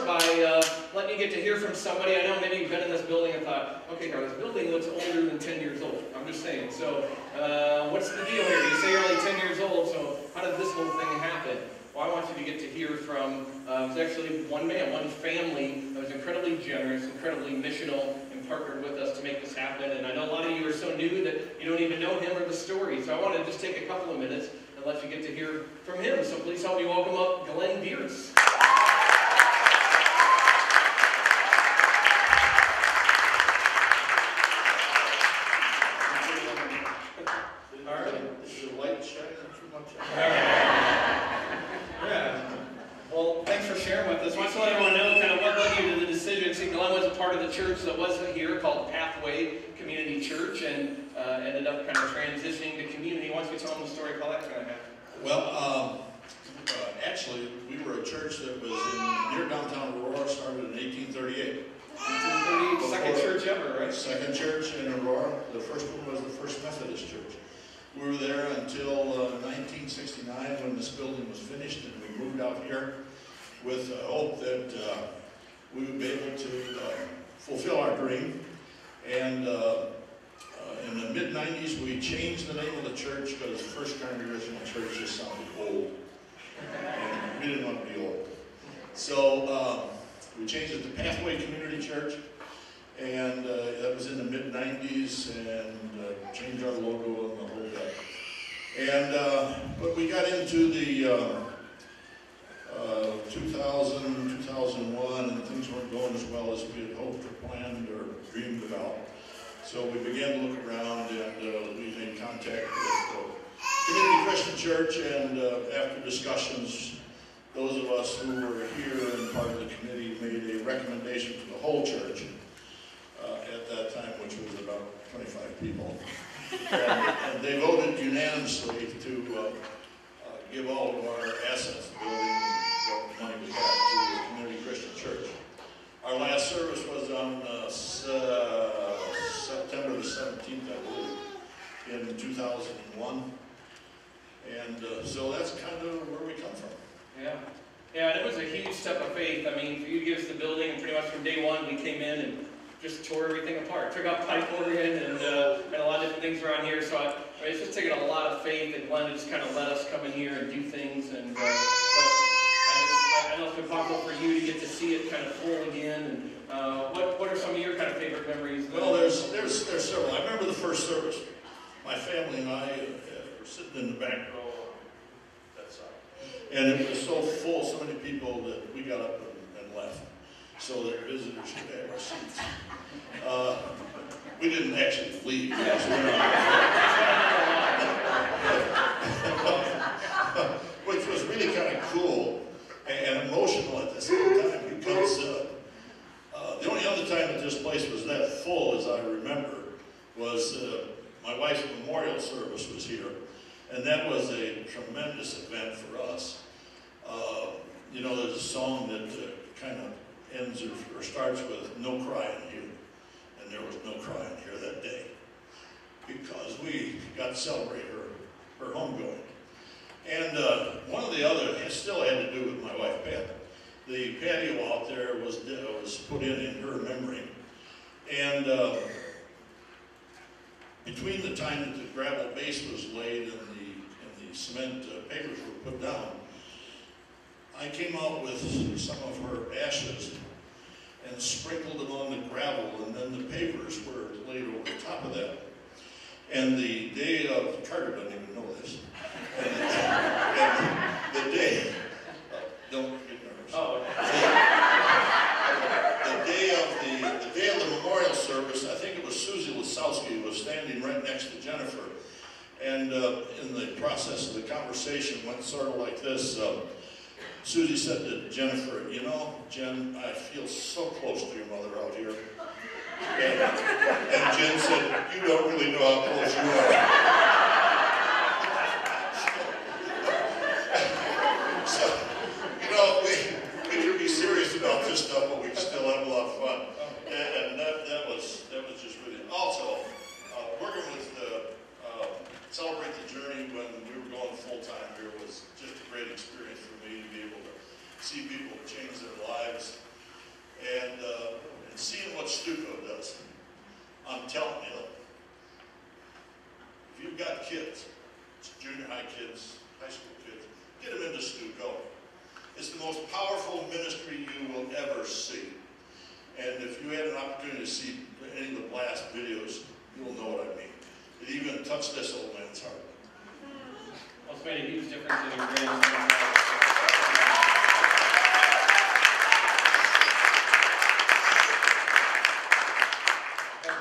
by letting you get to hear from somebody. I know many of you have been in this building and thought, okay, now this building looks older than 10 years old. I'm just saying. So what's the deal here? You say you're only 10 years old, so how did this whole thing happen? Well, I want you to get to hear from, it was actually one man, one family that was incredibly generous, incredibly missional, and partnered with us to make this happen. And I know a lot of you are so new that you don't even know him or the story. So I want to just take a couple of minutes and let you get to hear from him. So please help me welcome up Bieritz. Church that wasn't here called Pathway Community Church and ended up kind of transitioning to community. Once we tell them the story, how that kind of happened. Well, actually, we were a church that was near downtown Aurora, started in 1838. 1838, second church ever, right? Second church in Aurora. The first one was the First Methodist Church. We were there until 1969 when this building was finished, and we moved out here with the hope that we would be able to fulfill our dream. And in the mid-90s, we changed the name of the church because the First Congregational Church just sounded old. And we didn't want to be old. So we changed it to Pathway Community Church. And that was in the mid-90s, and changed our logo and the whole bit. And but we got into the 2000, 2001, and things weren't going as well as we had hoped or planned or dreamed about. So we began to look around, and we made contact with the Community Christian Church, and after discussions, those of us who were here and part of the committee made a recommendation to the whole church at that time, which was about 25 people. And they voted unanimously to give all of our assets, the building, what money we had, to the Community Christian Church. Our last service was on September the 17th, I believe, in 2001. And so that's kind of where we come from. Yeah. Yeah, and it was a huge step of faith. I mean, for you to give us the building, and pretty much from day one, we came in and just tore everything apart. Took out pipe organ and a lot of different things around here. So it's just taken a lot of faith, and Glenn just kind of let us come in here and do things. And but I know it's been possible for you to get to see it kind of full again. And what are some of your kind of favorite memories? Well, there's several. I remember the first service. My family and I were sitting in the back row on that side, and it was so full, so many people that we got up and left, so that visitors could have our seats. We didn't actually leave. Which was really kind of cool and emotional at the same time, because the only other time that this place was that full, as I remember, was my wife's memorial service was here, and that was a tremendous event for us. You know, there's a song that kind of ends or starts with "No crying here," and there was no crying here that day because we got to celebrate her homegoing. And one of the other still had to do with my wife Pat. The patio out there was put in her memory, and between the time that the gravel base was laid and the cement pavers were put down, I came out with some of her ashes and sprinkled them on the gravel, and then the pavers were laid over the top of that. And the day of, Carter doesn't even know this, and the day, don't get nervous. Oh. The day of the memorial service, I think it was Susie Lasowski was standing right next to Jennifer, and in the process of the conversation went sort of like this. Susie said to Jennifer, "You know, Jen, I feel so close to your mother out here." And Jen said, "You don't really know how close you are." So, you know, we can be serious about this stuff, but we can still have a lot of fun. And that was just really. Also, working with Celebrate the Journey when we were going full-time here was just a great experience for me to be able to see people change their lives and seeing what stucco does. I'm telling you, if you've got kids, junior high kids, high school kids, get them into stucco. It's the most powerful ministry you will ever see. And if you had an opportunity to see any of the blast videos, you'll know what I mean. It even touched this old man's heart. Well, it's made a huge difference in your grandson's life.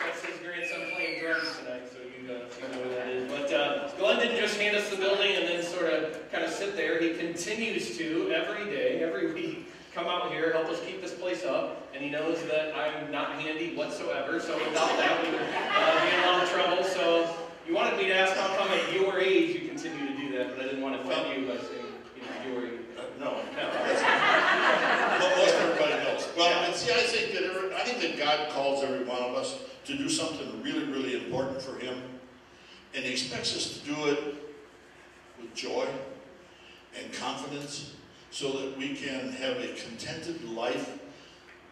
That's his grandson playing drums tonight, so you know who that is. But Glenn didn't just hand us the building and then sort of kind of sit there. He continues to, every day, every week, come out here, help us keep this place up. And he knows that I'm not handy whatsoever, so without that, we would be in a lot of trouble. So you wanted me to ask how come at your age you continue to do that, but I didn't want to offend you by saying, your age. No. Most everybody knows. Well, and see, I think that God calls every one of us to do something really, really important for Him. And He expects us to do it with joy and confidence so that we can have a contented life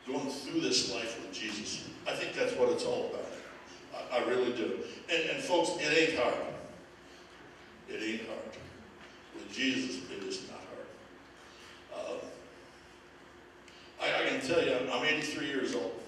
going through this life with Jesus. I think that's what it's all about. I really do. And folks, it ain't hard. It ain't hard. With Jesus, it is not hard. I can tell you, I'm 83 years old.